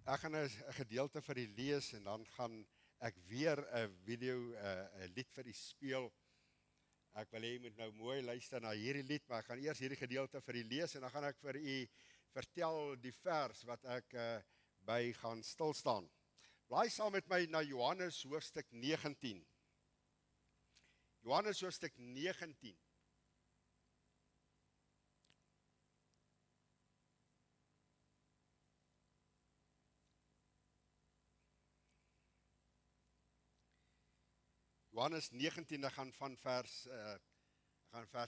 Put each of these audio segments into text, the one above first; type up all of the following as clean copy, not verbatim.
Ek gaan 'n gedeelte vir u lees en dan gaan ek weer 'n video, 'n lied vir u speel. Ek wil hê jy moet nou mooi luister na hierdie lied, maar ek gaan eers hierdie gedeelte vir u lees en dan gaan ek vir u vertel die vers wat ek by gaan stil staan. Blaai saam met my na Johannes hoofstuk 19. Johannes hoofstuk 19. Johannes 19, ek gaan van vers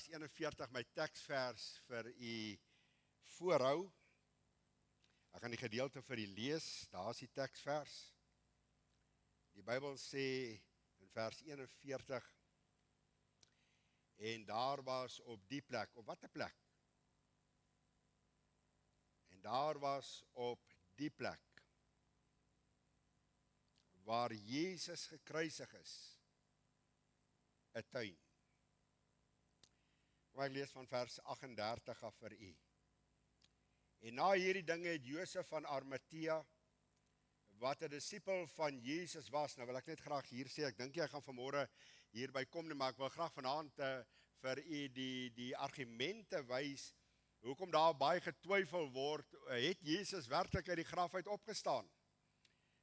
41, my teksvers vir u voorhou. Ek gaan die gedeelte vir u lees, daar is die teksvers. Die Bybel sê in vers 41, en daar was op die plek, op watter plek? En daar was op die plek, waar Jezus gekruisig is, 'n tuin. Kom ek lees van vers 38 af vir u. En na hierdie dinge het Josef van Arimatea, wat 'n disipel van Jesus was, nou wil ek net graag hier sê, ek dink jy gaan vanmôre hierby kom nie, maar ek wil graag vanaand vir u die argumente wys, hoekom daar baie getwyfel word, het Jesus werklik uit die graf uit opgestaan?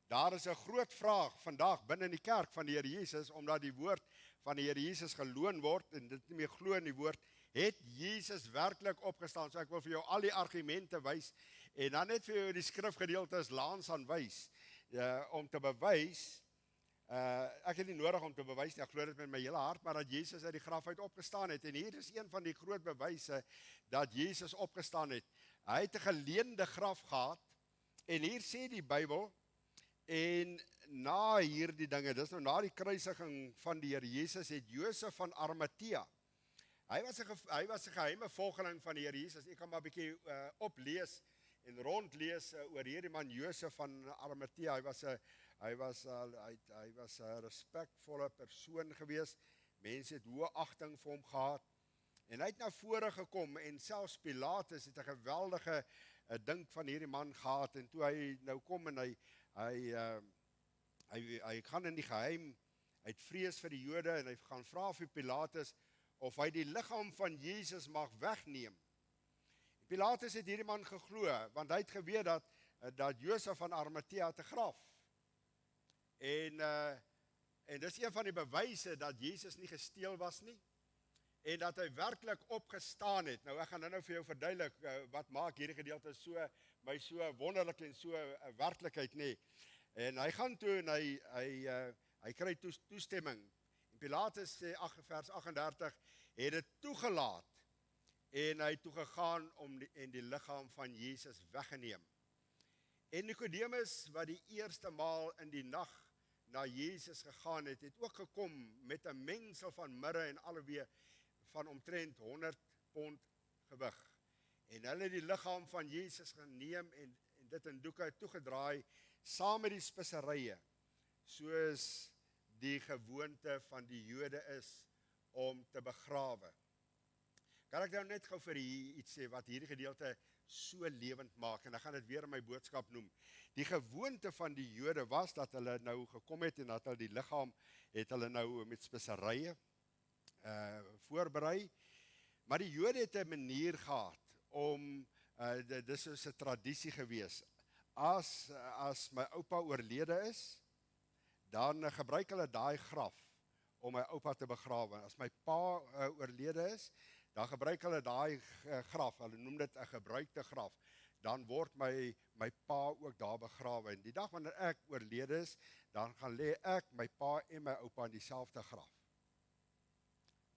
Daar is 'n groot vraag vandag binne in die kerk van die Here Jesus, omdat die woord van die Here Jesus geloon word, en dit nie meer glo in die woord, het Jesus werklik opgestaan? So ek wil vir jou al die argumente wys, en dan net vir jou die skrifgedeeltes langs aan wys, om te bewys, ek het nie nodig om te bewys nie, ek glo dit met my hele hart, maar dat Jesus uit die graf uit opgestaan het, en hier is een van die groot bewyse, dat Jesus opgestaan het. Hy het 'n geleende graf gehad, en hier sê die Bybel, en na hierdie dinge, dis nou na die kruisiging van die Here Jesus, het Josef van Arimatea, hy was 'n geheime volgeling van die Here Jesus. Ek kan maar 'n bietjie oplees en rondlees oor hierdie man Josef van Arimatea. Hy was 'n respekvolle persoon gewees. Mense het hoë agting vir hom gehad. En hy het na vore gekom, en selfs Pilatus het 'n geweldige dink van hierdie man gehad, en toe hy nou kom en hy gaan in die geheim, hy het vrees vir die Jode, en hy gaan vra vir Pilatus of hy die liggaam van Jesus mag wegneem. Pilatus het hierdie man geglo, want hy het geweet dat Josef van Arimatea te graf. En dis een van die bewyse dat Jesus nie gesteel was nie, en dat hy werklik opgestaan het. Nou ek gaan nou vir jou verduidelik, wat maak hierdie gedeelte so wonderlik en so 'n werklikheid nie. En hy gaan toe en hy kry toestemming. En Pilatus sê vers 38, het dit toegelaat, en hy het toegegaan om die liggaam van Jesus weggeneem. En Nicodemus, wat die eerste maal in die nag na Jesus gegaan het, het ook gekom met 'n mengsel van mirre en aloe van omtrent 100 pond gewig. En hulle het die liggaam van Jesus geneem en dit in doeke toegedraai, saam met die speserye, soos die gewoonte van die Jode is om te begrawe. Kan ek nou net gou vir u iets sê wat hierdie gedeelte so lewend maak, en ek gaan dit weer in my boodskap noem. Die gewoonte van die Jode was dat hulle nou gekom het, en dat hulle die liggaam het hulle nou met speserye voorberei, maar die Jode het 'n manier gehad om, dis soos 'n tradisie gewees, as my oupa oorlede is, dan gebruik hulle daai graf om my oupa te begrawe. As my pa oorlede is, dan gebruik hulle daai graf, hulle noem dit 'n gebruikte graf, dan word my pa ook daar begrawe. En die dag wanneer ek oorlede is, dan gaan lê ek, my pa en my oupa in dieselfde graf.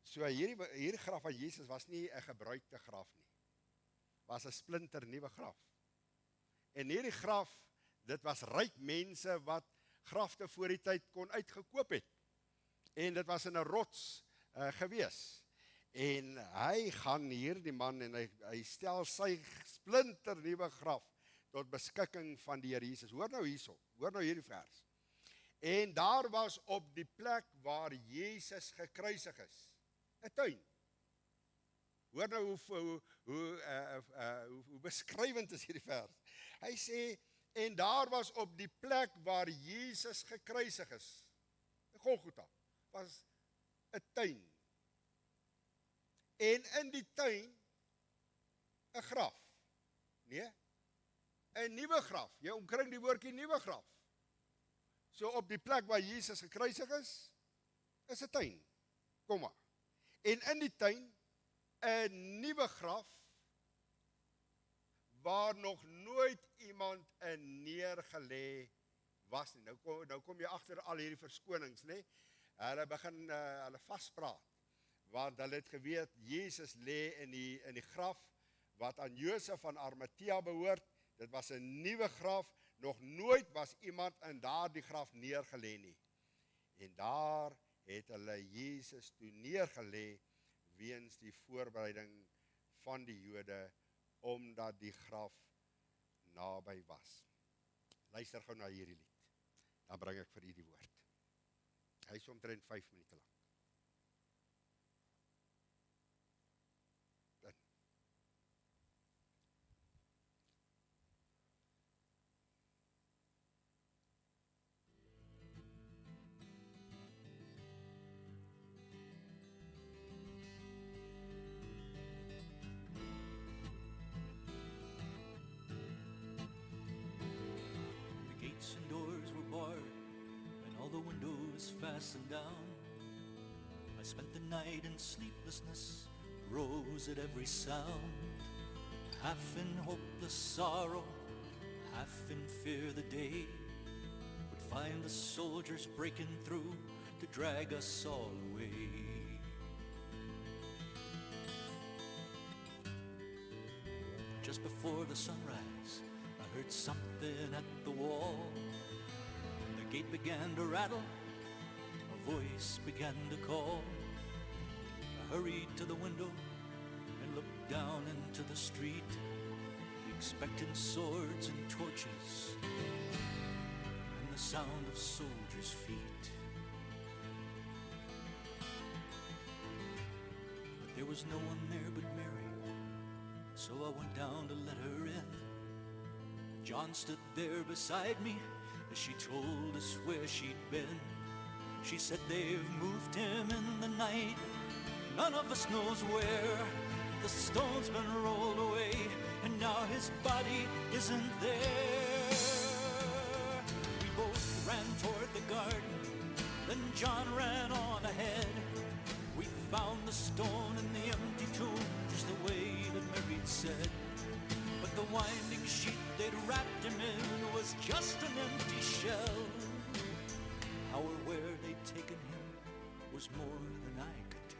So hierdie graf van Jesus was nie 'n gebruikte graf nie, was 'n splinter nuwe graf. En hierdie graf, dit was ryk mense wat grafte voor die tyd kon uitgekoop het. En dit was in 'n rots gewees. En hy gaan hierdie man en hy stel sy splinter nuwe graf tot beskikking van die Here Jesus. Hoor nou hierso, hoor nou hierdie vers. En daar was op die plek waar Jesus gekruisig is, 'n tuin. Hoor nou hoe beskrywend is hierdie vers. Hy sê, En daar was op die plek waar Jesus gekruisig is, Golgotha, was 'n tuin. En in die tuin 'n graf. Nee, 'n nuwe graf. Jy omkring die woordjie nuwe graf. So op die plek waar Jesus gekruisig is 'n tuin. Kom maar. En in die tuin 'n nuwe graf waar nog nooit iemand in neergelê was nie. Nou kom jy agter al hierdie verskonings, nê? Hulle begin hulle vaspraat, want hulle het geweet Jesus lê in die graf wat aan Josef van Arimatea behoort. Dit was 'n nuwe graf, nog nooit was iemand in daardie graf neergelê nie. En daar het hulle Jesus toe neergelê weens die voorbereiding van die Jode, omdat die graf naby was. Luister gou na hierdie lied, dan bring ek vir u die woord. Hy is omtrent 5 minute lank. And doors were barred, and all the windows fastened down. I spent the night in sleeplessness, rose at every sound, half in hopeless sorrow, half in fear the day would find the soldiers breaking through to drag us all away. Just before the sunrise, I heard something at the wall. The gate began to rattle, a voice began to call. I hurried to the window and looked down into the street, expecting swords and torches and the sound of soldiers' feet. But there was no one there but Mary, so I went down to let her in. John stood there beside me as she told us where she'd been. She said they've moved him in the night, none of us knows where. The stone's been rolled away and now his body isn't there. We both ran toward the garden, then John ran on ahead. We found the stone in the empty tomb, just the way that Mary'd said. But the winding sheet they'd wrapped him in was just an empty shell. How or where they'd taken him was more than I could tell.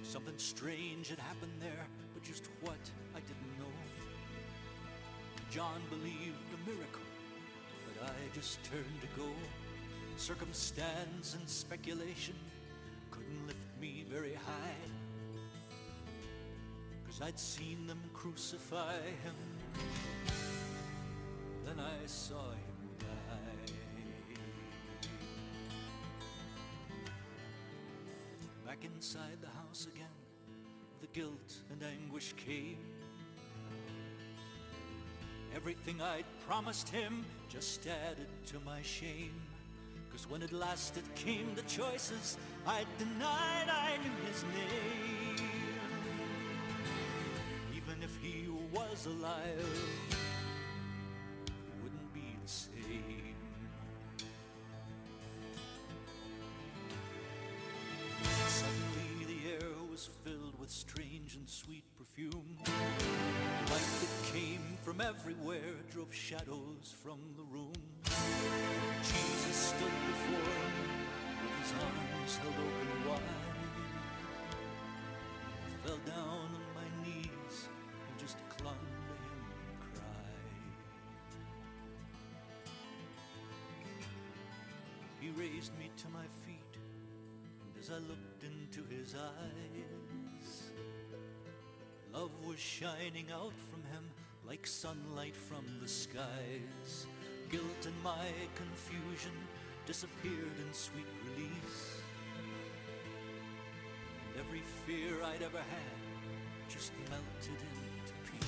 Something strange had happened there, but just what I didn't know. John believed a miracle, but I just turned to go. Circumstance and speculation couldn't lift me very high, 'cause I'd seen them crucify him, then I saw him die. Back inside the house again, the guilt and anguish came. Everything I'd promised him just added to my shame. 'Cause when at last it came to choices, I denied I knew his name. Even if he was alive, it wouldn't be the same. Suddenly the air was filled with strange and sweet perfume. Light that came from everywhere drove shadows from the room. Jesus stood before me with his arms held open wide. I fell down on my knees and just clung to him and cried. He raised me to my feet, and as I looked into his eyes, love was shining out from him like sunlight from the skies. Guilt and my confusion disappeared in sweet release. And every fear I'd ever had just melted into peace.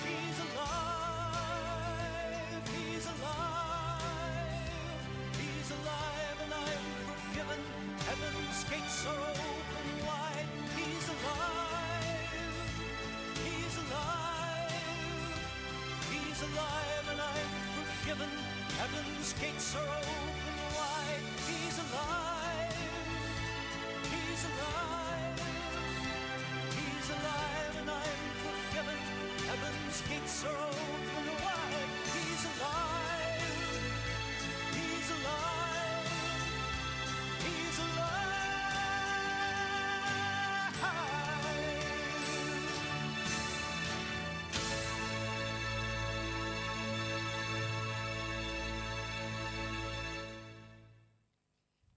He's alive, he's alive, he's alive and I'm forgiven. Heaven's gates are open wide. He's alive, he's alive, he's alive and I'm forgiven. Heaven's gates are open wide. He's alive, he's alive, he's alive and I'm forgiven. Heaven's gates are open wide. He's alive, he's alive, he's alive.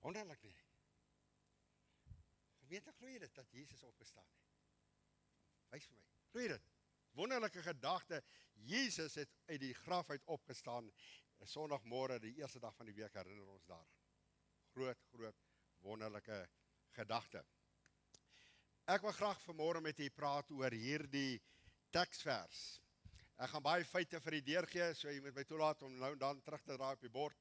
Wonderlik nie. Gemeente, glo jy dit dat Jesus opgestaan het? Wys vir my. Glo jy dit? Wonderlike gedagte. Jesus het uit die graf uit opgestaan. Sondagmôre, die eerste dag van die week, herinner ons daaraan. Groot, wonderlike gedagte. Ek wil graag vanmôre met u praat oor hierdie teksvers. Ek gaan baie feite vir u deurgee, so jy moet my toelaat om nou en dan terug te draai op die bord,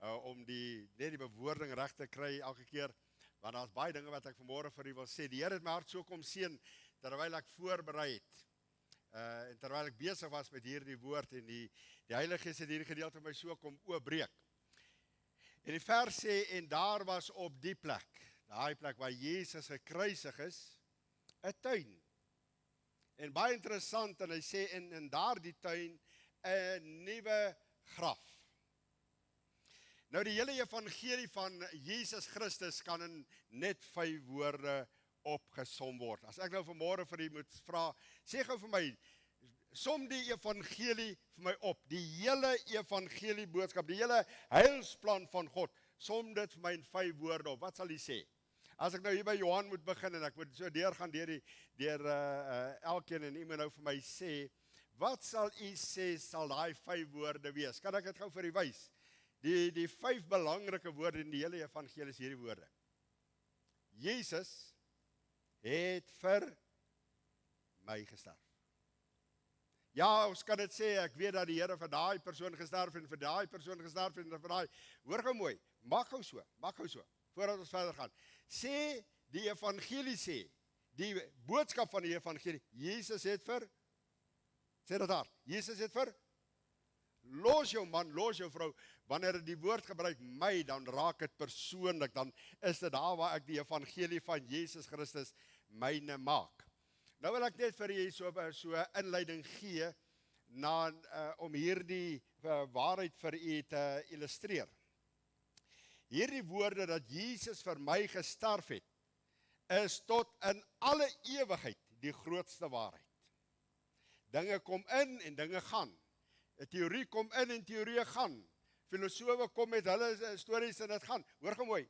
om net die bewoording reg te kry elke keer, want daar's baie dinge wat ek vanmôre vir u wil sê. Die Here het my hart so kom seën, terwyl ek voorberei het, en terwyl ek besig was met hierdie woord, en die Heilige Gees het hierdie gedeelte my so kom oopbreek. En die vers sê, en daar was op die plek, daai plek waar Jesus gekruisig is, 'n tuin. En baie interessant, en hy sê, in daardie tuin, 'n nuwe graf. Nou die hele evangelie van Jesus Christus kan in net 5 woorde opgesom word. As ek nou vanmôre vir u moet vra, sê gou vir my, som die evangelie vir my op, die hele evangelie boodskap, die hele heilsplan van God, som dit vir my in 5 woorde op. Wat sal u sê? As ek nou hier by Johan moet begin en ek moet so deurgaan deur elkeen, en u moet nou vir my sê, wat sal u sê sal daai 5 woorde wees? Kan ek dit gou vir u wys? Die 5 belangrike woorde in die hele evangelie is hierdie woorde. Jesus het vir my gesterf. Ja, ons kan dit sê, ek weet dat die Here vir daai persoon gesterf en vir daai persoon gesterf en vir daai. Hoor gou mooi, maak gou so, voordat ons verder gaan. Sê, die evangelie sê, die boodskap van die evangelie, Jesus het vir, sê dit daar, Jesus het vir, los jou man, los jou vrou, wanneer dit die woord gebruik my, dan raak dit persoonlik, dan is dit daar waar ek die evangelie van Jesus Christus myne maak. Nou wil ek net vir julle so 'n inleiding gee, om hierdie waarheid vir u te illustreer. Hierdie woorde dat Jesus vir my gesterf het, is tot in alle ewigheid die grootste waarheid. Dinge kom in en dinge gaan. 'n Teorie kom in en teorieë gaan. Filosowe kom met hulle stories en dit gaan. Hoor gou mooi.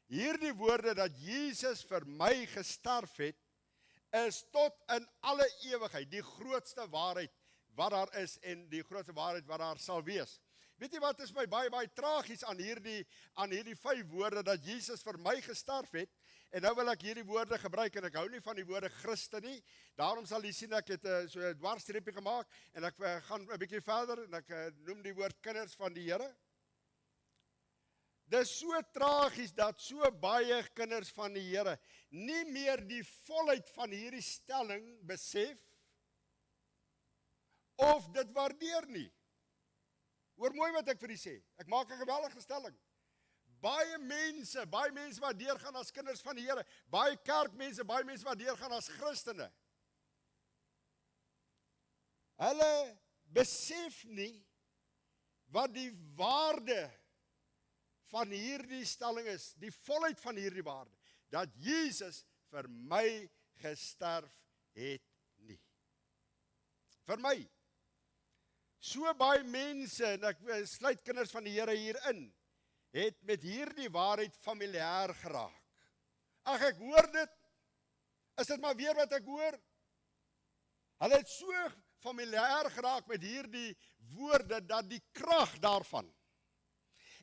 Hierdie woorde dat Jesus vir my gesterf het, is tot in alle ewigheid die grootste waarheid wat daar is en die grootste waarheid wat daar sal wees. Weet jy wat is my baie tragies aan hierdie 5 woorde dat Jesus vir my gesterf het, en nou wil ek hierdie woorde gebruik, en ek hou nie van die woorde Christen nie, daarom sal jy sien ek het so 'n dwarsstreepie gemaak, en ek gaan 'n bietjie verder, en ek noem die woord kinders van die Here. Dis so tragies dat so baie kinders van die Here nie meer die volheid van hierdie stelling besef, of dit waardeer nie. Hoor mooi wat ek vir u sê, ek maak 'n geweldige stelling. Baie mense wat deurgaan as kinders van die Here, baie kerkmense, baie mense wat deurgaan as Christene, hulle besef nie wat die waarde van hierdie stelling is, die volheid van hierdie waarde, dat Jesus vir my gesterf het nie. Vir my. So baie mense, en ek sluit kinders van die Here hier in, het met hierdie waarheid familier geraak. Ag, ek hoor dit, is dit maar weer wat ek hoor? Hulle het so familiêr geraak met hierdie woorde, dat die krag daarvan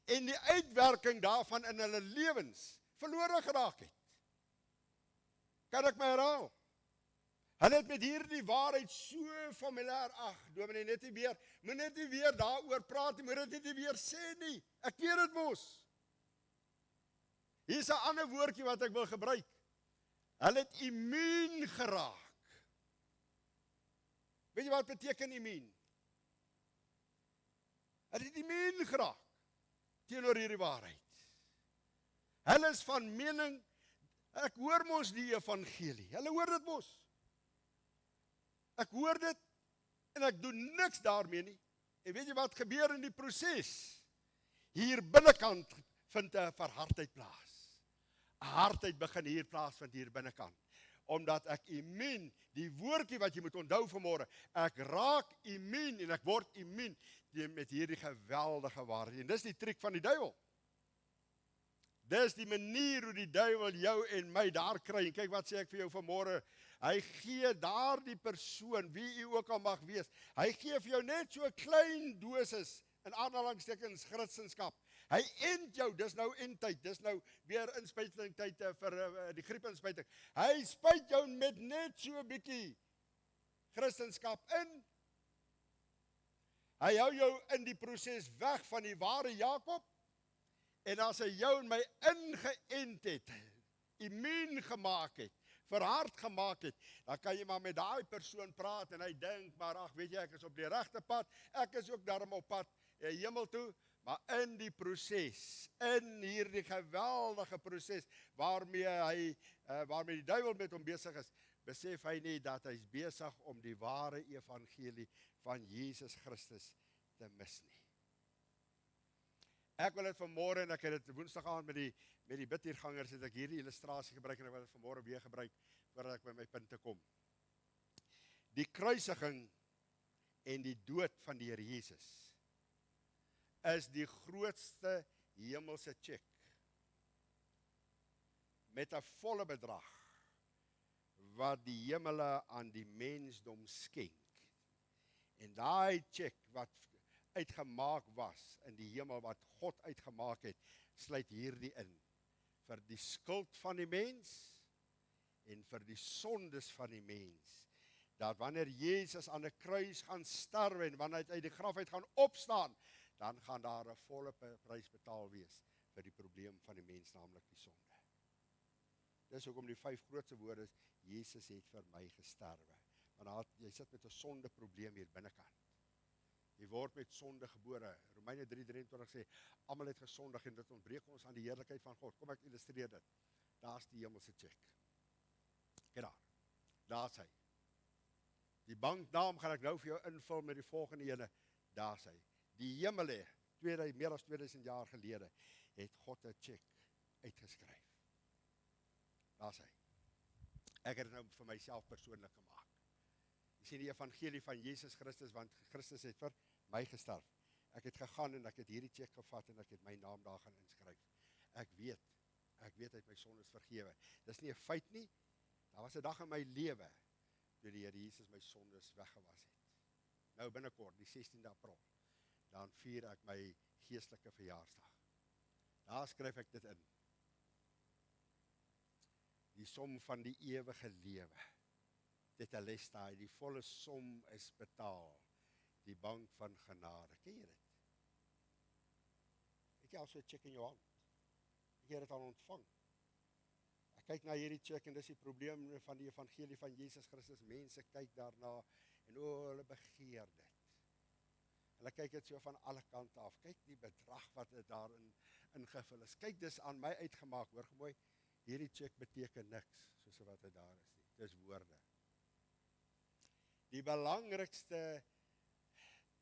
en die uitwerking daarvan in hulle lewens verlore geraak het. Kan ek my herhaal? Hulle het met hierdie waarheid so familiêr, ag, dominee, moet net nie weer daaroor praat, moet dit nie weer sê nie. Ek weet dit mos. Hier is 'n ander woordjie wat ek wil gebruik. Hulle het immuun geraak. Weet jy wat beteken immuun? Hulle het immuun geraak teenoor hierdie waarheid. Hulle is van mening, ek hoor mos die evangelie. Hulle hoor dit mos. Ek hoor dit en ek doen niks daarmee nie. En weet jy wat gebeur in die proses? Hier binnekant vind 'n verhardheid plaas. 'n Hardheid begin hier plaasvind hier binnekant. Omdat ek immuun, die woordjie wat jy moet onthou vanmôre, ek raak immuun en ek word immuun met hierdie geweldige waarheid. En dis die triek van die duiwel. Dis die manier hoe die duiwel jou en my daar kry. En kyk wat sê ek vir jou vanmôre. Hy gee daardie persoon, wie u ook al mag wees, hy gee vir jou net so 'n klein dosis, in aanhalingstekens Christendom. Hy ent jou, dis nou entyd, dis nou weer inspuitingtyd vir die griepinspuiting. Hy spuit jou met net so 'n bietjie Christendom in. Hy hou jou in die proses weg van die ware Jakob. En as hy jou en my ingeënt het, immuun gemaak het, verhard gemaak het, dan kan jy maar met daai persoon praat en hy dink, maar ag, weet jy, ek is op die regte pad, ek is ook daarom op pad hemel toe, maar in die proses, in hierdie geweldige proses, waarmee die duiwel met hom besig is, besef hy nie dat hy is besig om die ware evangelie van Jesus Christus te mis nie. Ek wil dit vanmôre, en ek het dit woensdag aand met die bidhiergangers, het ek hierdie illustrasie gebruik, en ek wil dit vanmôre weer gebruik, voordat ek by my punte kom. Die kruisiging en die dood van die Here Jesus is die grootste hemelse check, met 'n volle bedrag, wat die hemele aan die mensdom skenk. En daai check wat uitgemaak was in die hemel, wat God uitgemaak het, sluit hierdie in, vir die skuld van die mens, en vir die sondes van die mens, dat wanneer Jezus aan 'n kruis gaan sterwe, en wanneer hy uit die graf uit gaan opstaan, dan gaan daar 'n volle prys betaal wees, vir die probleem van die mens, naamlik die sonde. Dis hoekom die 5 grootste woorde is, Jezus het vir my gesterwe, want jy sit met 'n sondeprobleem hier binnekant. Jy word met sonde gebore. Romeine 3:23 sê, almal het gesondig en dit ontbreek ons aan die heerlikheid van God. Kom ek illustreer dit. Daar's die hemelse check. Kyk daar's hy. Die banknaam gaan ek nou vir jou invul met die volgende ene. Daar's hy. Die hemel, meer as 2000 jaar gelede, het God 'n check uitgeskryf. Daar's hy. Ek het dit nou vir myself persoonlik gemaak. Jy sien die evangelie van Jesus Christus, want Christus het vir my gesterf. Ek het gegaan en ek het hierdie check gevat en ek het my naam daar gaan inskryf. Ek weet hy het my sondes vergewe. Dis nie 'n feit nie. Daar was 'n dag in my lewe toe die Here Jesus my sondes weggewas het. Nou binnekort, die 16de April, dan vier ek my geestelike verjaarsdag. Daar skryf ek dit in. Die som van die ewige lewe. Tetelestai, die volle som is betaal. Die bank van genade. Ken jy dit? Het jy al so 'n check in jou hand? Het jy dit al ontvang? Ek kyk na hierdie check en dis die probleem van die evangelie van Jesus Christus. Mense kyk daarna en hulle begeer dit. Hulle kyk dit so van alle kante af. Kyk die bedrag wat daarin ingevul is. Kyk, dis aan my uitgemaak, hoor mooi. Hierdie check beteken niks, soos wat hy daar is nie. Dis woorde. Die belangrikste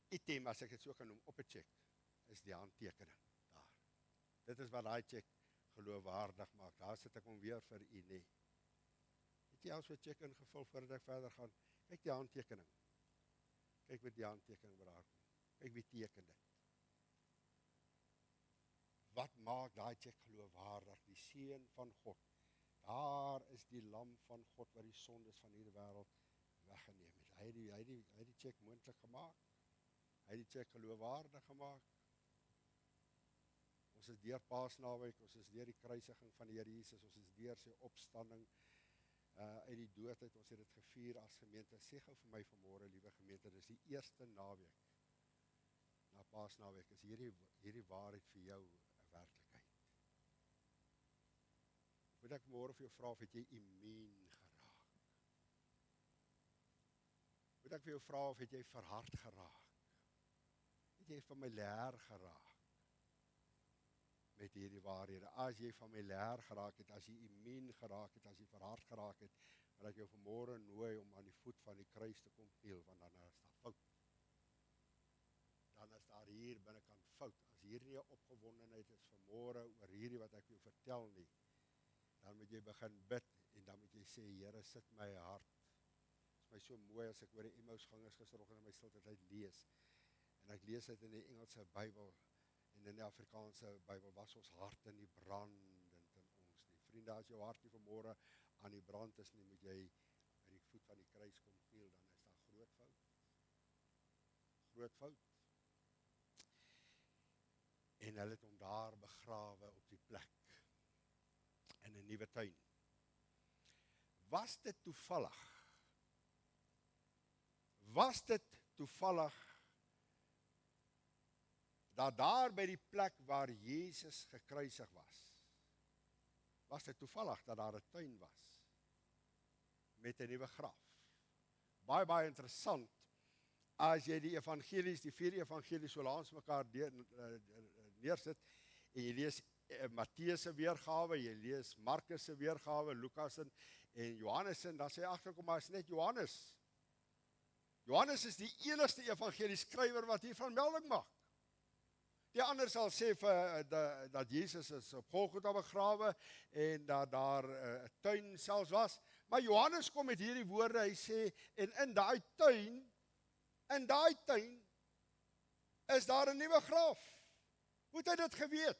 item, as ek dit so kan noem, op 'n check, is die handtekening daar. Dit is wat daai check geloofwaardig maak. Daar sit ek hom weer vir u nie. Het jy al so 'n check ingevul voordat ek verder gaan? Kyk die handtekening. Kyk met die handtekening wat daar kom. Kyk wie teken dit. Wat maak daai check geloofwaardig? Die seun van God. Daar is die lam van God wat die sondes van hierdie wêreld weggeneem het. Hy het die check moontlik gemaak. Hy het die check geloofwaardig gemaak. Ons is deur Paasnaweek, ons is deur die kruisiging van die Here Jesus, ons is deur sy opstanding uit die doodheid, ons het dit gevier as gemeente. Sê gou vir my vanmôre, liewe gemeente, dis die eerste naweek na Paasnaweek, is hierdie waarheid vir jou 'n werklikheid. Moet ek môre vir jou vra of het jy immuun geraak? Moet ek vir jou vra of het jy verhard geraak? Het jy familier geraak met hierdie waarhede? As jy familier geraak het, as jy immuun geraak het, as jy verhard geraak het, wil ek jou vanmôre nooi om aan die voet van die kruis te kom kniel, want dan is daar fout. Dan is daar hier binnekant fout. As hier nie 'n opgewondenheid is vanmôre oor hierdie wat ek jou vertel nie, dan moet jy begin bid en dan moet jy sê, Here, sit my hart. Dit is my so mooi as ek oor die Emmausgangers gisteroggend in my stiltyd lees. En ek lees dit in die Engelse Bybel en in die Afrikaanse Bybel, was ons harte nie brandend in ons nie. Vriende, as jou hart nie vanmôre aan die brand is nie, moet jy by die voet van die kruis kom kniel, dan is daar groot fout. Groot fout. En hulle het hom daar begrawe op die plek, in 'n nuwe tuin. Was dit toevallig? Was dit toevallig dat daar by die plek waar Jesus gekruisig was dit toevallig dat daar 'n tuin was met 'n nuwe graf? Baie interessant, as jy die evangelies, die 4 evangelies so langs mekaar neersit, en jy lees Matteus se weergawe, jy lees Markus se weergawe, Lukas en Johannes, dan sê jy agterkom, maar is net Johannes. Johannes is die enigste evangelie skrywer wat hiervan melding maak. Die ander sal sê dat Jesus is op Golgotha begrawe en dat daar 'n tuin selfs was. Maar Johannes kom met hierdie woorde, hy sê, en in daai tuin is daar 'n nuwe graf. Hoe het hy dit geweet?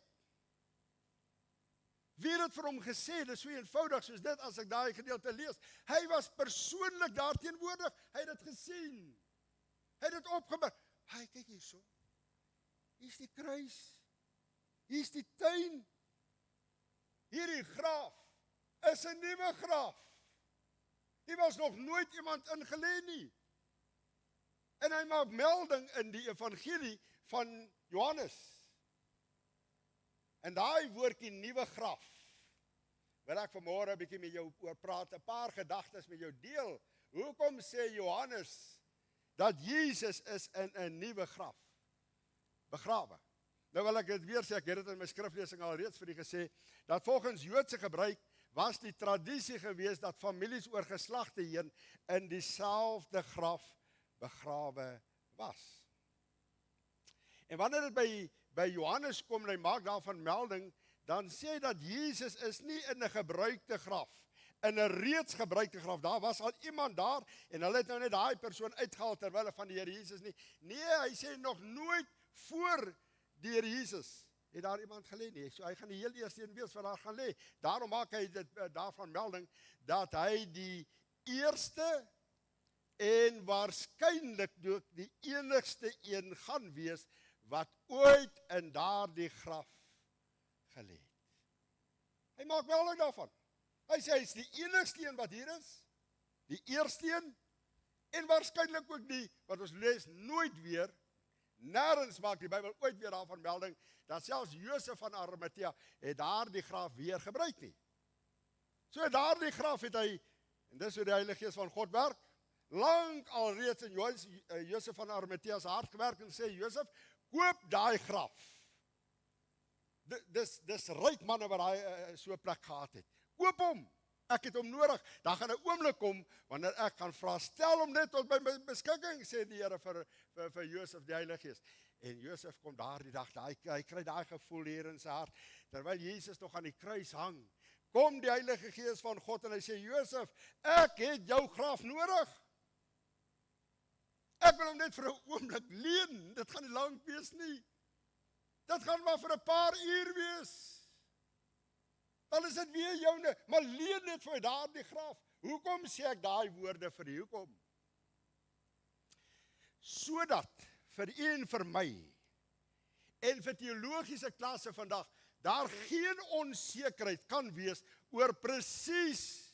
Wie het dit vir hom gesê? Dit is so eenvoudig soos dit as ek daai gedeelte lees. Hy was persoonlik daar teenwoordig. Hy het dit gesien. Hy het dit opgebring. Hy kyk hierso. Hier's die kruis. Hier's die tuin. Hierdie graf is 'n nuwe graf. Hier was nog nooit iemand ingelê nie. En hy maak melding in die evangelie van Johannes. En daai woordjie nuwe graf, wil ek vanmôre 'n bietjie met jou oor praat, 'n paar gedagtes met jou deel. Hoekom sê Johannes dat Jesus is in 'n nuwe graf begrawe? Nou wil ek dit weer sê, ek het dit in my skriflesing al reeds vir u gesê, dat volgens Joodse gebruik was die tradisie gewees dat families oor geslagte heen in dieselfde graf begrawe was. En wanneer dit by Johannes kom en hy maak daarvan melding, dan sê hy dat Jesus is nie in 'n gebruikte graf, in 'n reeds gebruikte graf. Daar was al iemand daar en hulle het nou net daai persoon uitgehaal terwyl van die Here Jesus nie. Nee, hy sê nog nooit voor die Here Jesus het daar iemand gelê nie. So hy gaan die heel eerste een wees wat daar gaan lê. Daarom maak hy dit daarvan melding dat hy die eerste en waarskynlik ook die enigste een gaan wees wat ooit in daardie graf gelê het. Hy maak melding daarvan. Hy sê hy's die enigste een wat hier is, die eerste een, en waarskynlik ook die, wat ons lees, nooit weer, nêrens maak die Bybel ooit weer daarvan melding, dat selfs Josef van Arimatea het daardie graf weer gebruik nie. So daardie graf het hy, en dis hoe die Heilige Gees van God werk, lang alreeds in Josef van Arimatea se hart gewerk en sê, Josef, koop daai graf. Dis ryk manne wat daai so 'n plek gehad het. Koop hom. Ek het hom nodig. Dan gaan 'n oomblik kom wanneer ek gaan vra, stel hom net tot my beskikking, sê die Here vir Josef, die Heilige Gees. En Josef kom daardie dag, hy kry daai gevoel hier in sy hart, terwyl Jesus nog aan die kruis hang. Kom die Heilige Gees van God en hy sê, Josef, ek het jou graf nodig. Ek wil hom net vir 'n oomblik leen. Dit gaan nie lank wees nie. Dit gaan maar vir 'n paar uur wees. Dan is dit weer joune, maar leen net vir daardie graf. Hoekom sê ek daai woorde vir u? Hoekom? sodat vir u en vir my en vir teologiese klasse vandag daar geen onsekerheid kan wees oor presies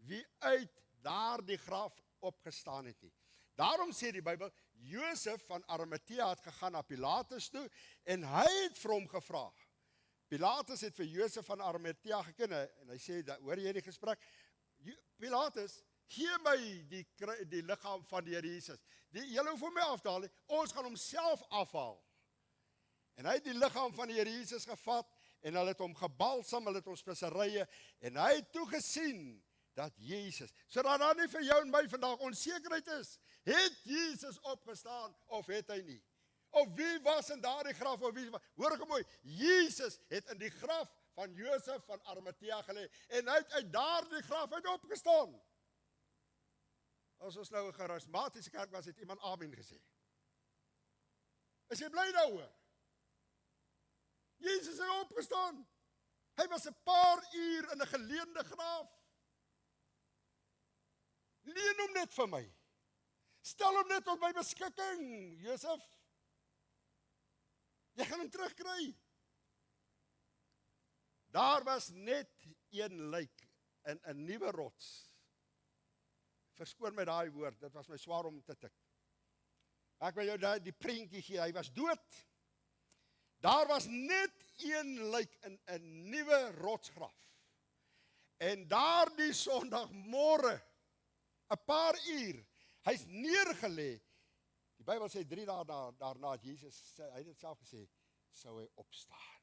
wie uit daardie graf opgestaan het nie. Daarom sê die Bybel, Josef van Arimatea het gegaan na Pilatus toe en hy het vir hom gevra. Pilatus het vir Josef van Arimatea geken en hy sê, hoor jy die gesprek? Pilatus, gee my die liggaam van die Here Jesus. Julle hoef hom nie af te haal nie, ons gaan hom self afhaal. En hy het die liggaam van die Here Jesus gevat en hulle het hom gebalsam, hulle het ons speserye en hy het toegesien dat Jesus, sodat daar nie vir jou en my vandag onsekerheid is, het Jesus opgestaan of het hy nie? Of wie was in daardie graf, of wie was, hoor ek mooi, Jesus het in die graf van Josef van Arimatea gelê en hy het uit daardie graf uit opgestaan. As ons nou 'n charismatiese kerk was, het iemand amen gesê. Is jy bly daaroor? Jesus het opgestaan. Hy was 'n paar uur in 'n geleende graf. Leen hom net vir my. Stel hom net op my beskikking, Josef. Jy gaan hom terugkry. Daar was net een lijk in 'n nuwe rots. Verskoon my daai woord, dit was my swaar om te tik. Ek wil jou die prentjie gee, hy was dood. Daar was net een lijk in 'n nuwe rotsgraf. En daardie Sondagmôre, 'n paar uur, hy's neergelê. Die Bybel sê 3 dae daarna het Jesus, hy het dit self gesê, sou hy opstaan.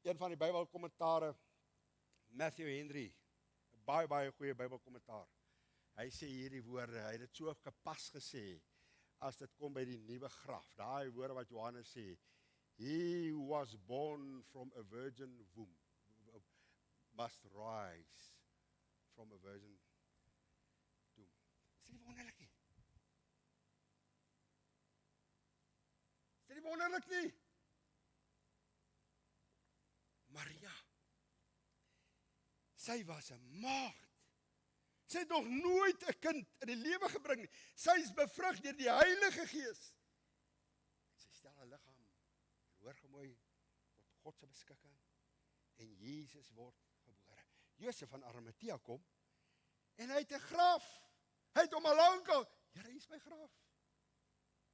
Een van die Bybelkommentare, Matthew Henry, 'n baie goeie Bybelkommentaar. Hy sê hierdie woorde, hy het dit so gepas gesê, as dit kom by die nuwe graf. Daai woorde wat Johannes sê, he who was born from a virgin womb must rise from a virgin womb. Is dit nie wonderlik nie? Is dit nie wonderlik nie? Maria, sy was 'n maagd. Sy het nog nooit 'n kind in die lewe gebring nie. Sy is bevrug deur die Heilige Gees. Sy stel haar liggaam, hoor gemooi, tot God se beskikking. En Jesus word gebore. Josef van Arimatea kom, en hy het 'n graf. Hy het hom al lankal, Here, hier is my graf.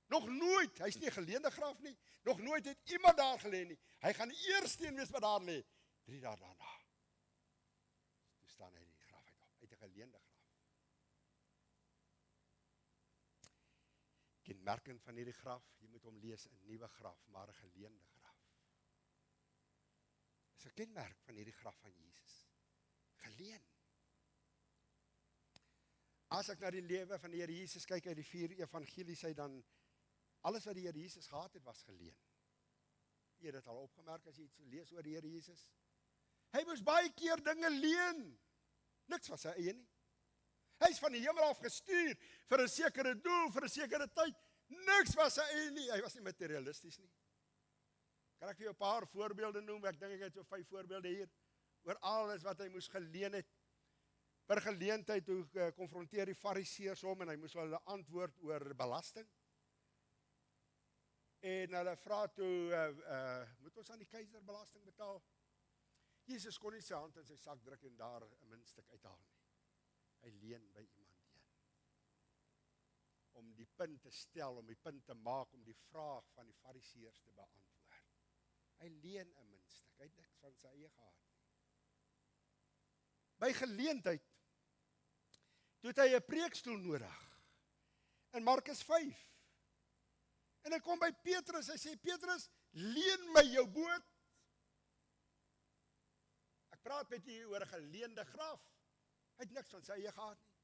Nog nooit, hy's nie 'n geleende graf nie, nog nooit het iemand daar gelê nie. Hy gaan die eerste een wees wat daar lê. 3 dae daarna. Toe staan hy die graf uit 'n geleende graf. Kenmerkend van hierdie graf, jy moet hom lees, 'n nuwe graf, maar 'n geleende graf. Dis 'n kenmerk van hierdie graf van Jesus. Geleen. As ek na die lewe van die Here Jesus kyk uit die 4 evangelies uit, dan alles wat die Here Jesus gehad het, was geleen. Jy het dit al opgemerk as jy iets lees oor die Here Jesus. Hy moes baie keer dinge leen. Niks was sy eie nie. Hy is van die hemel af gestuur vir 'n sekere doel, vir 'n sekere tyd. Niks was sy eie nie. Hy was nie materialisties nie. Kan ek vir jou 'n paar voorbeelde noem? Ek dink ek het so 5 voorbeelde hier oor alles wat hy moes geleen het. Per geleentheid toe konfronteer die Fariseërs hom en hy moes hulle antwoord oor belasting. En hulle vra toe, moet ons aan die keiser belasting betaal? Jesus kon nie sy hand in sy sak druk en daar 'n muntstuk uithaal nie. Hy leen by iemand heen. Om die punt te stel, om die punt te maak, om die vraag van die Fariseërs te beantwoord. Hy leen 'n muntstuk, hy het niks van sy eie gehad nie. By geleentheid, toe het hy 'n preekstoel nodig. In Markus 5. En hy kom by Petrus, hy sê, Petrus, leen my jou boot. Ek praat met u oor 'n geleende graf. Hy het niks van sy eie gehad nie.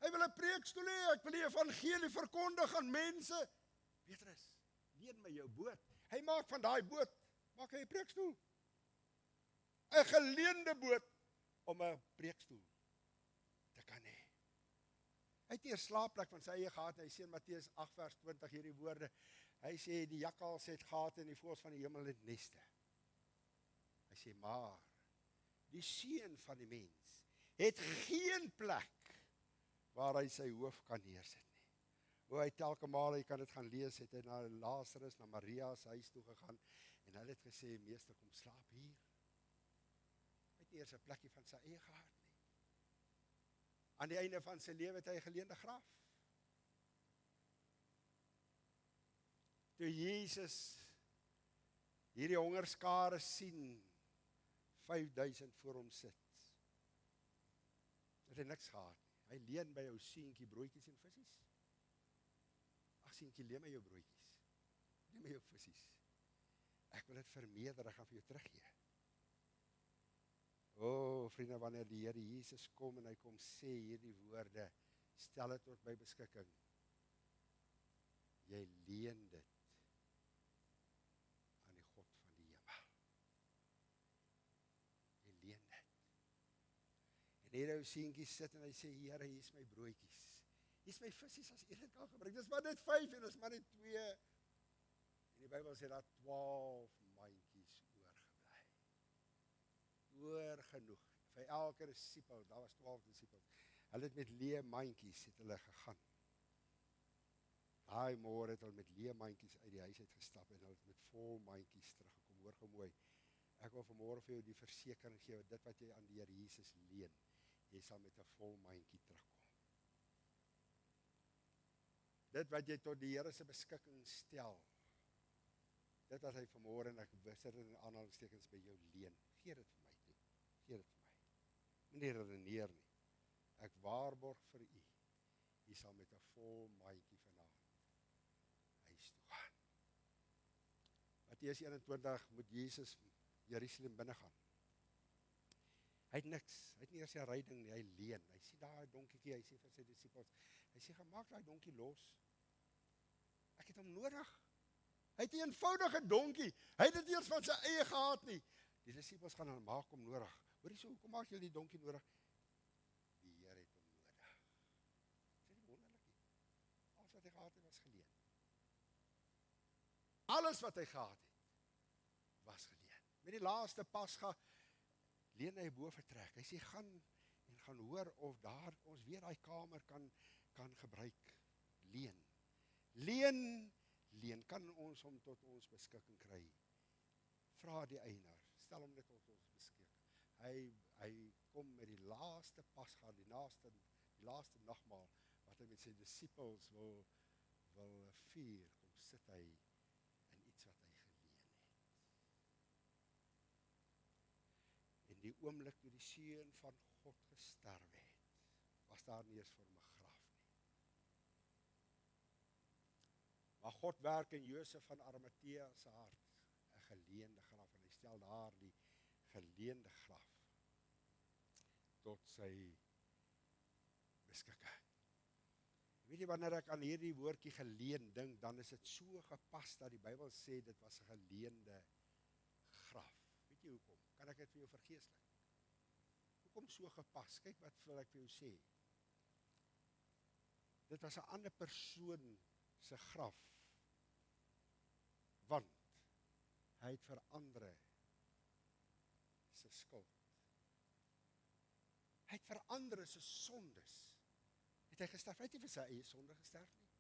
Hy wil 'n preekstoel hê, ek wil die evangelie verkondig aan mense. Petrus, leen my jou boot. Hy maak van daai boot, maak hy 'n preekstoel. 'n Geleende boot om 'n preekstoel te kan hê. Hy het nie 'n slaapplek van sy eie gehad, hy sê in Matteus 8 vers 20 hierdie woorde. Hy sê die jakkals het gate en die voëls van die hemel het neste. Hy sê maar die seun van die mens het geen plek waar hy sy hoof kan neersit nie. Hy telke male, jy kan dit gaan lees, het hy na Lazarus, na Maria se huis toe gegaan, en hulle het gesê, meester, kom slaap hier. Hy het nie eers 'n plekkie van sy eie gehad nie. Aan die einde van sy lewe het hy 'n geleende graf. Toe Jesus hierdie hongerskare sien, 5000 voor hom sit, het hy niks gehad nie. Hy leen by jou seentjie broodjies en visies. Ag seentjie, leen my jou broodjies. Leen my jou visies. Ek wil dit vermeerder, ek gaan vir jou teruggee. O, vriende, wanneer die Here Jesus kom en hy kom sê hierdie woorde, stel dit tot my beskikking. Jy leen dit aan die God van die hemel. Jy leen dit. En hier ou seentjie sit en hy sê, Here, hier is my broodjies. Hier is my visies as een kan gebruik. Dis maar net 5 en dis maar net 2. En die Bybel sê dat 12 mandjies oorgebly. Oor genoeg. Vir elke disipel, daar was 12 disipels. Hulle het met leë mandjies het hulle gegaan. Daai môre het hulle met leë mandjies uit die huis uit gestap en hulle het met vol mandjies teruggekom. Hoor gou mooi. Ek wil vanmôre vir jou die versekering gee, dit wat jy aan die Here Jesus leen, jy sal met 'n vol mandjie terugkom. Dit wat jy tot die Here se beskikking stel, dit wat hy vanmôre, en ek sit in aanhalingstekens by jou leen, gee dit vir my toe, gee dit vir my. Moenie redeneer nie. Ek waarborg vir u, u sal met 'n vol mandjie vanaand huis toe gaan. Matteus 21 moet Jesus Jerusalem binne gaan. Hy het niks, hy het nie eers 'n ryding nie, hy leen. Hy sien daai donkietjie, hy sê vir sy disippels, hy sê, gaan maak daai donkie los. Ek het hom nodig. Hy het 'n eenvoudige donkie, hy het dit eers van sy eie gehad nie. Die disippels gaan hom maak hom nodig. Hoorie so, hoekom maak julle die donkie nodig? Die Here het hom nodig. Sê nie wonderlik nie. Alles wat hy gehad het was geleen. Alles wat hy gehad het was geleen. Met die laaste Pasga leen hy bo vertrek. Hy sê gaan en gaan hoor of daar ons weer daai kamer kan gebruik. Leen. Leen kan ons hom tot ons beskikking kry. Vra die eienaar, stel hom dit tot ons beskikking. Hy kom met die laaste Pasga, die laaste nagmaal wat hy met sy disippels wil vier, kom sit hy in iets wat hy geleen het. En die oomblik toe die Seun van God gesterf het, was daar nie eens vir hom 'n graf nie. Maar God werk in Josef van Arimatea se hart, 'n geleende graf, en hy stel daar die geleende graf tot sy beskikking. Weet jy, wanneer ek aan hierdie woordjie geleen dink, dan is dit so gepas dat die Bybel sê dit was 'n geleende graf. Weet jy hoekom? Kan ek dit vir jou vergeeslik? Hoekom so gepas? Kyk wat wil ek vir jou sê. Dit was 'n ander persoon se graf, want hy het vir ander se skuld. Hy het vir ander se sondes het hy gesterf. Hy het nie vir sy eie sonde gesterf nie.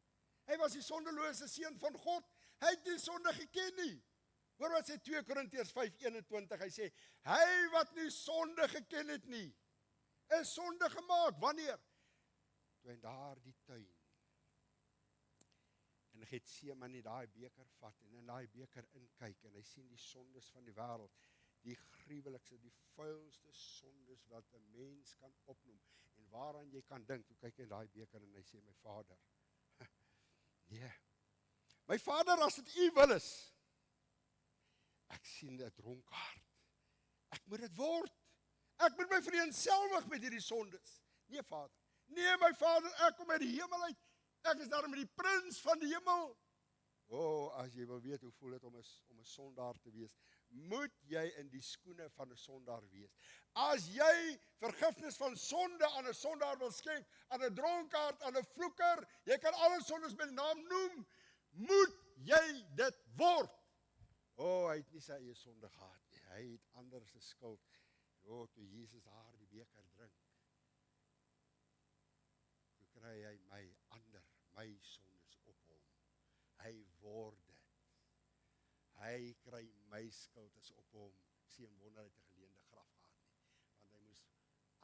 Hy was die sondelose seun van God. Hy het nie sonde geken nie. Hoor wat sê 2 Korintiërs 5:21, hy sê, hy wat nie sonde geken het nie, is sonde gemaak. Wanneer? Toe in daardie tuin, en Getsemane daai beker vat, en in daai beker inkyk, en hy sien die sondes van die wêreld, die gruwelikste, die vuilste sondes wat 'n mens kan opnoem, en waaraan jy kan dink. Toe kyk hy in daai beker en hy sê, my Vader, nee, my Vader, as dit u wil is, ek sien 'n dronkaard, ek moet dit word, ek moet my vereenselwig met hierdie sondes. Nee, Vader, nee, my Vader, ek kom uit die hemel uit, ek is daar met die prins van die hemel. As jy wil weet hoe voel dit om 'n sondaar te wees, moet jy in die skoene van 'n sondaar wees. As jy vergifnis van sonde aan 'n sondaar wil skenk, aan 'n dronkaard, aan 'n vloeker, jy kan alle sondes met naam noem, moet jy dit word. Hy het nie sy eie sonde gehad nie, hy het ander se skuld. Toe Jesus daar die beker drink, toe kry hy my sondes hy kry my skuld is op hom. Ek sien wonder hy het 'n geleende graf gehad nie, want hy moes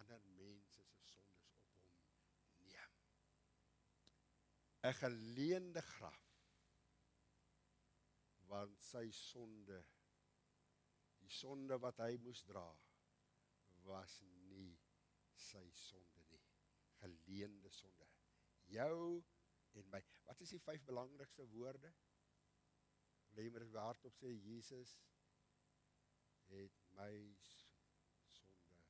ander mense se sondes op hom neem. 'n Geleende graf, want sy sonde, die sonde wat hy moes dra, was nie sy sonde nie. Geleende sonde. Jou en my. Wat is die 5 belangrikste woorde? Wil jy maar hardop sê, Jesus het my sonde,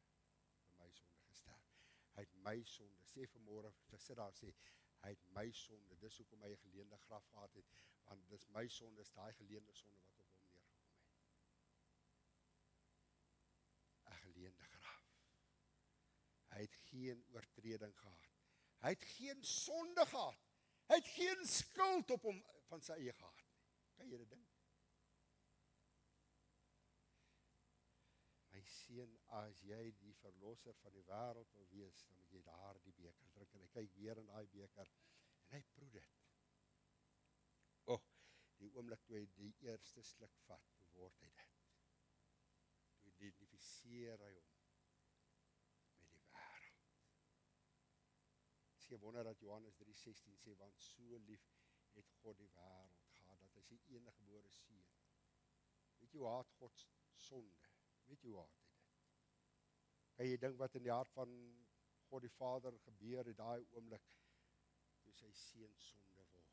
vir my sonde gesterf. Hy het my sonde, sê vanmôre, sit daar sê, hy het my sonde, dis hoekom hy 'n geleende graf gehad het, want dis my sonde, is daai geleende sonde wat op hom neergekom het. 'n Geleende graf. Hy het geen oortreding gehad. Hy het geen sonde gehad. Hy het geen skuld op hom van sy eie gehad nie. Kan jy dit dink? My seun, as jy die verlosser van die wêreld wil wees, dan moet jy daar die beker drink. En hy kyk weer in daai beker en hy proe dit. Die oomblik toe hy die eerste sluk vat, word hy dit. Toe identifiseer hy hom met die wêreld. Dis geen wonder dat Johannes 3:16 sê, want so lief het God die wêreld gehad, dat hy sy eniggebore seun. Weet jy hoe haat God sonde? Weet jy hoe haat hy dit? Kan jy dink wat in die hart van God die Vader gebeur het daai oomblik, toe sy seun sonde word?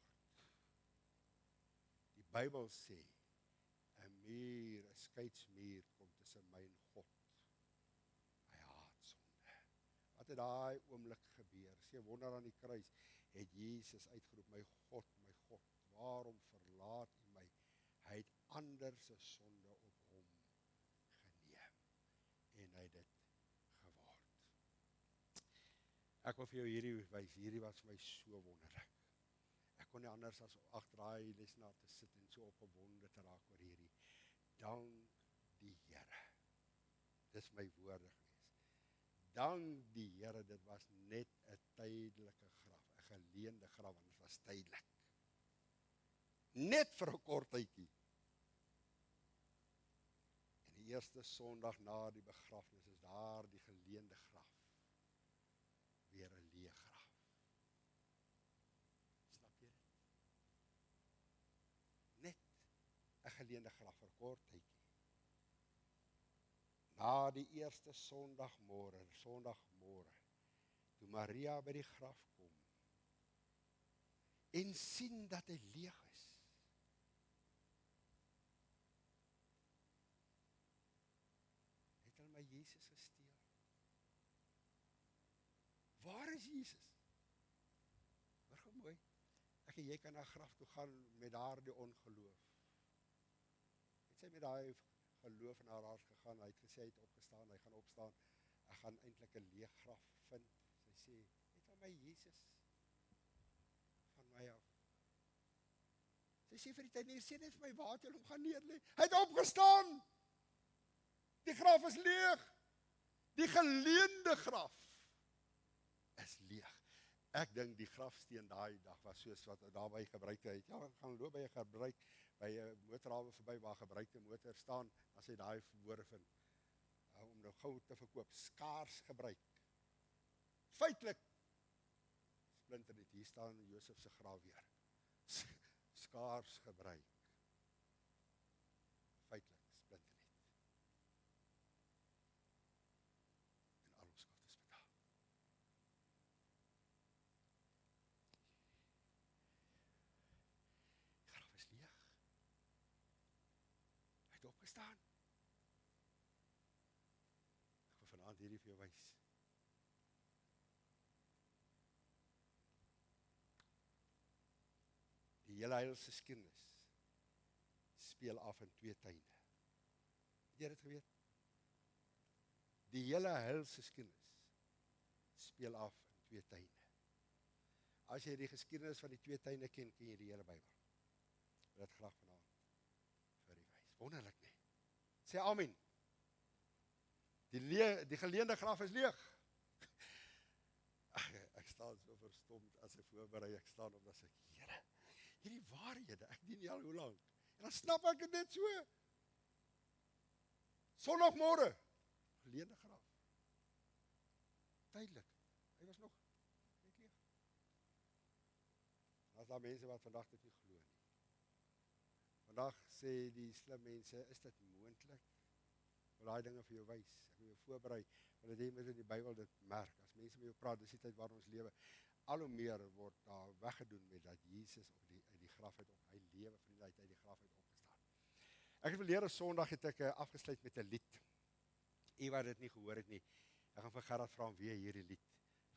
Die Bybel sê, 'n muur, 'n skeidsmuur kom tussen my en God. Hy haat sonde. Wat het daai oomblik gebeur? Sê wonder aan die kruis, het Jesus uitgeroep, my God, waarom verlaat U my? Hy het ander se sonde op hom geneem. En hy het dit geword. Ek wil vir jou hierdie wys, hierdie was vir my so wonderlik. Ek kon nie anders as agter daai lesenaar te sit en so opgewonde te raak oor hierdie. Dank die Here. Dis my woorde gewees. Dank die Here, dit was net 'n tydelike graf, 'n geleende graf, want dit was tydelik. Net vir 'n kort tydjie. En die eerste Sondag na die begrafnis is daar die geleende graf. Weer 'n leë graf. Snap jy dit? Net 'n geleende graf vir 'n kort tydjie. Na die eerste Sondagmôre, toe Maria by die graf kom en sien dat hy leeg is, het hulle my Jesus gesteel. Waar is Jesus? Maar gou mooi, ek en jy kan na 'n graf toe gaan met daardie ongeloof. Het sy met daai geloof in haar hart gegaan, hy het gesê, hy het opgestaan, hy gaan opstaan, ek gaan eintlik 'n leeg graf vind. Sy sê, het al my Jesus van my af. Sy sê vir die tuinier, sê net vir my waar het jy hom gaan neerlê? Hy het opgestaan! Die graf is leeg. Die geleende graf is leeg. Ek dink die grafsteen daai dag was soos wat daarby gebruik het. Ja, gaan loop by 'n gebruik by 'n motorhawe verby waar gebruikte motor staan, as hy daai woorde vind om nou gou te verkoop, skaars gebruik. Feitelik splinter dit. Hier staan Josef se graf weer. Skaars gebruik. Feitelik splinter dit. En al ons skuld is betaal. Die graf is leeg. Hy het opgestaan. Ek wil vanaand hierdie vir jou wys. Die hele heilsgeskiedenis speel af in 2 tye. Het jy dit geweet? Die hele heilsgeskiedenis speel af in 2 tye. As jy die geskiedenis van die 2 tye ken, ken jy die hele Bybel. Dit graag vanaand vir die wys. Wonderlik nie. Sê amen. Die geleende graf is leeg. Ek staan so verstomd as ek voorberei, ek staan op, dan sê ek, Here, hierdie waarhede, ek dien nie al hoe lank, En dan snap ek dit net so. Sondagmôre, geleende graf. Tydelik. Hy was nog net leeg. As daar mense wat vandag dit nie glo nie. Vandag sê die slim mense, is dit moontlik? Wil daai dinge vir jou wys. Ek wil jou voorberei, want dit moet in die Bybel dit merk. As mense met jou praat, dis die tyd waarin ons lewe. Al hoe meer word daar weggedoen met dat Jesus uit die graf uit op. Hy lewe, vriende, uit die graf uit opgestaan. Ek het verlede Sondag het ek afgesluit met 'n lied. U wat dit nie gehoor het nie. Ek gaan vir Gerard vra om weer hierdie lied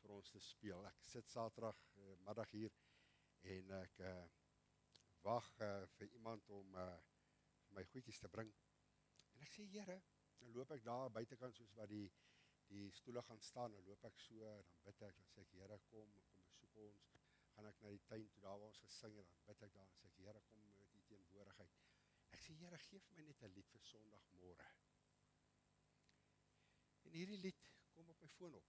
vir ons te speel. Ek sit Saterdag middag hier en ek wag vir iemand om my goedjies te bring. En ek sê, Here, dan loop ek daar buitekant soos wat die stoele gaan staan, dan loop ek so, dan bid ek, dan sê ek, Here, kom besoek ons, gaan ek na die tuin toe, daar waar ons gesing het, dan bid ek daar, dan sê ek, Here, kom met die teenwoordigheid. Ek sê, Here, geef my net 'n lied vir Sondagmôre. En hierdie lied kom op my foon op.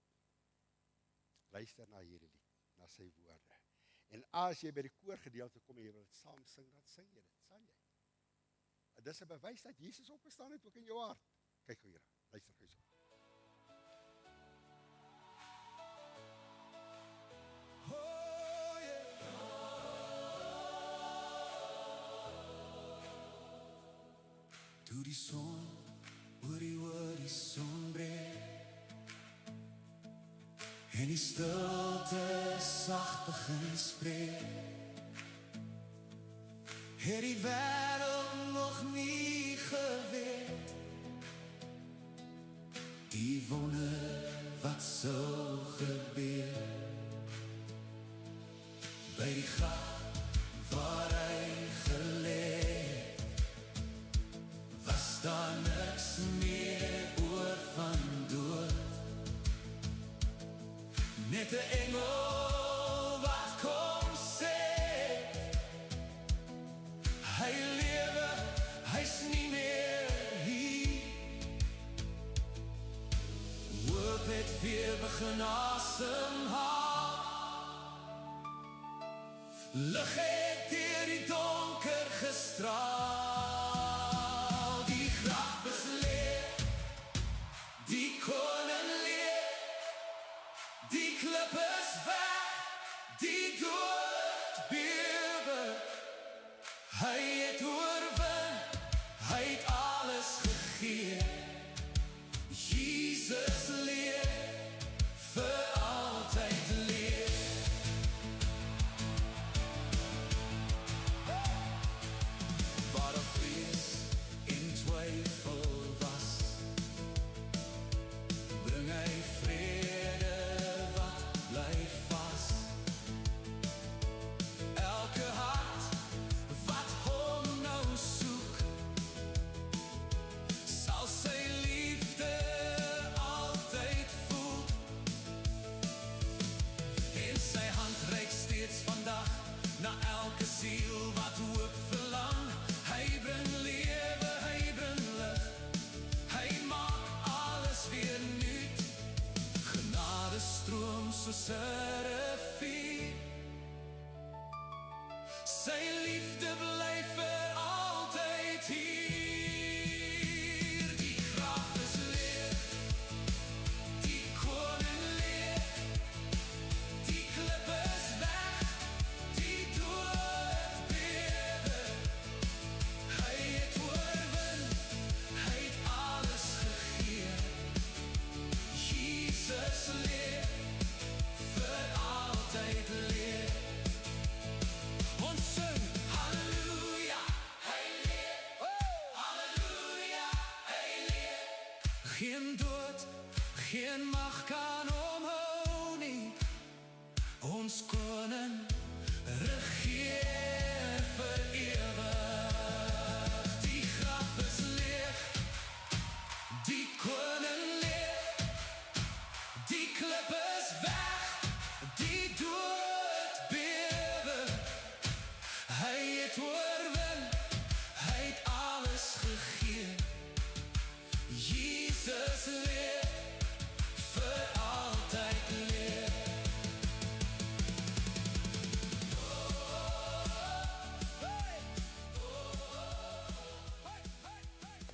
Luister na hierdie lied, na sy woorde. En as jy by die koorgedeelte kom en jy wil dit saam sing, dan sing jy dit, sal jy. Dit is 'n bewys dat Jesus opgestaan het ook in jou hart. Kyk gou hier, luister gou so. Oh, yeah. Toe die son oor die horison breek en die stilte sag begin spreek, het die wêreld nog nie geweet die wonder wat sou gebeur. By die graf waar hy gelê het, was daar niks meer oor van dood. Net 'n engel wat kom sê, hy lewe, hy's nie meer hier. Hoop het weer begin asemhaal. Lig het deur die donker gestraal. Die graf is leeg, die koning leef, die klip is weg, die dood bewe. Hy het oorwin, hy het alles gegee. Jesus leef, vir altyd leef. Waar er vrees en twyfel was, bring hy vrede wat bly vas. Elke hart wat hom nou soek, sal sy liefde altyd voel. En sy hand reik steeds vandag na elke siel wat hoop verlang. Hy bring lewe, hy bring lig, hy maak alles weer nuut. Genade stroom soos 'n rivier, sy liefde bly vir altyd hier. Die graf is leeg, die koning leef, die klip is weg, die dood bewe. Hy het oorwin, hy het alles gegee. Jesus leef, vir altyd leef. Ons sing halleluja, hy leef. Halleluja, hy leef. Geen dood, geen mag kan omhou nie. Ons koning regeer vir ewig. Die graf is leeg, die koning leef, die klip is weg, die dood bewe. Hy het oorwin, hy het alles gegee. Jesus leef,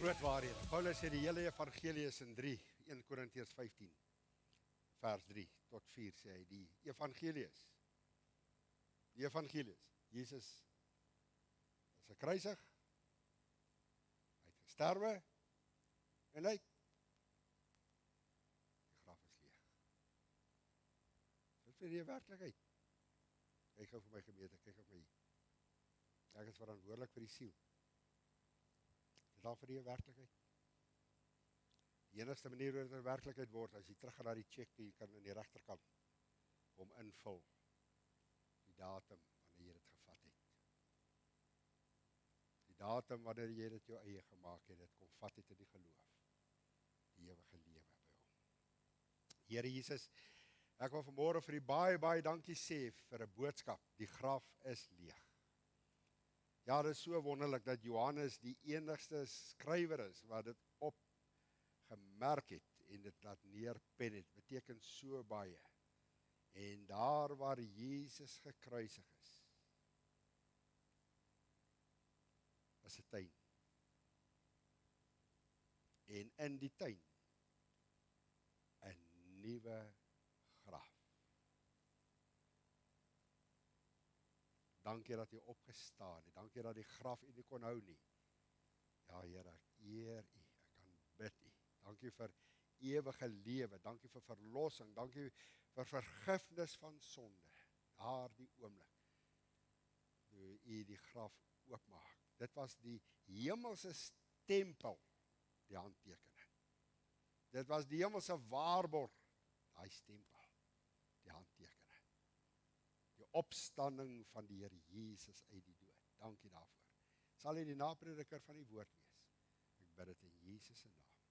Groot waarhede. Paulus sê die hele evangelie is in 3, 1 Korintiërs 15, vers 3 tot 4 sê hy, die evangelie is, Jesus is gekruisig, hy het gesterwe, en die graf is leeg. Dit is die werklikheid. Kyk gou vir my gemeente, kyk gou vir my. Ek is verantwoordelik vir die siel. Dit is al vir die werklikheid. Die enigste manier hoe dit 'n werklikheid word, as jy terug gaan na die check, jy kan in die regterkant hom invul, die datum wanneer jy dit gevat het. Die datum wanneer jy dit jou eie gemaak het, dit kom vat het in die geloof, die ewige lewe by hom. Here Jesus, ek wil vanmôre vir u baie dankie sê vir 'n boodskap, die graf is leeg. Ja, dit is so wonderlik dat Johannes die enigste skrywer is wat dit opgemerk het en dit laat neerpen het, beteken so baie. En daar waar Jesus gekruisig is 'n tuin. En in die tuin 'n nuwe graf. Dankie dat jy opgestaan het. Dankie dat die graf u nie kon hou nie. Ja, Here, ek eer u. Ek kan bid u. Dankie vir ewige lewe. Dankie vir verlossing. Dankie vir vergifnis van sonde. Daar die oomblik toe u die graf oopmaak. Dit was die hemelse stempel, die handtekening. Dit was die hemelse waarborg, daai stempel, die handtekening. Die opstanding van die Here Jesus uit die dood. Dankie daarvoor. Sal hy die naprediker van die woord wees. Ek bid dit in Jesus se naam.